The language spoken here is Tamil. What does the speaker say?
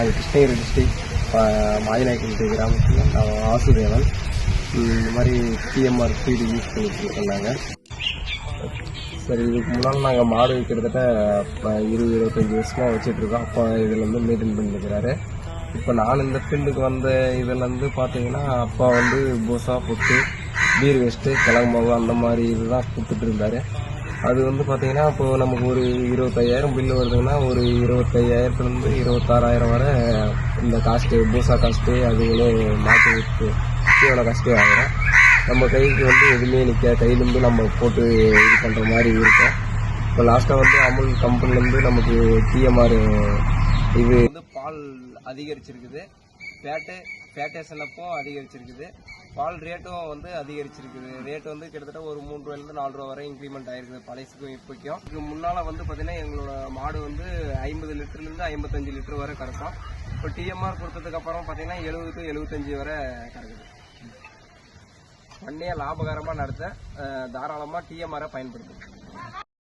நான் கிருஷ்ணகிரி டிஸ்ட்ரிக்ட் மாயிநாயக்கன்பட்டி கிராமத்தில் நான் வாசுதேவன். இந்த மாதிரி டிஎம்ஆர் ஃபீடு யூஸ் பண்ணிட்டு நாங்கள். சரி, இதுக்கு முன்னால் நாங்கள் மாடு கிட்டத்தட்ட 20-25 வருஷமாக வச்சுட்ருக்கோம். அப்பா இதில் வந்து மெயின்டைன் பண்ணியிருக்கிறாரு. இப்போ நான் இந்த ஃபீல்டுக்கு வந்த இதில் வந்து பார்த்தீங்கன்னா அப்பா வந்து பூசா பொட்டு பீர் வேஸ்ட்டு கிழங்கு மாவு அந்த மாதிரி இதுதான் கொடுத்துட்டு இருந்தார். அது வந்து பார்த்தீங்கன்னா இப்போது நமக்கு ஒரு 25,000 பில்லு வருதுன்னா ஒரு 25,000லேருந்து 26,000 வரை இந்த காஸ்ட்டு பூசா காஸ்ட்டு அதுகளே மாட்டு விட்டு தீவன காஸ்ட்டே ஆகிடும். நம்ம கைக்கு வந்து எதுவுமே கையிலேருந்து நம்ம போட்டு இது பண்ணுற மாதிரி இருக்கும். இப்போ லாஸ்ட்டாக வந்து அமுல் கம்பெனிலேருந்து நமக்கு டிஎம்ஆர் இது வந்து பால் அதிகரிச்சிருக்குது. ஃபேட்டேஷனப்பும் அதிகரிச்சிருக்குது. பால் ரேட்டும் வந்து அதிகரிச்சிருக்குது. ரேட் வந்து கிட்டத்தட்ட ஒரு 3 ரூபாயிலிருந்து 4 ரூபா வரை இன்க்ரிமெண்ட் ஆயிருக்குது பழையசுக்கும் இப்போக்கும். இதுக்கு முன்னால் வந்து பார்த்தீங்கன்னா எங்களோட மாடு வந்து 50 லிட்டர்லேருந்து 55 லிட்டர் வரை கறக்கும். இப்போ டிஎம்ஆர் கொடுத்ததுக்கப்புறம் பார்த்தீங்கன்னா 70 to 75 வரை கறக்குது. பண்ணையை லாபகரமாக நடத்த தாராளமாக டிஎம்ஆரை பயன்படுத்தும்.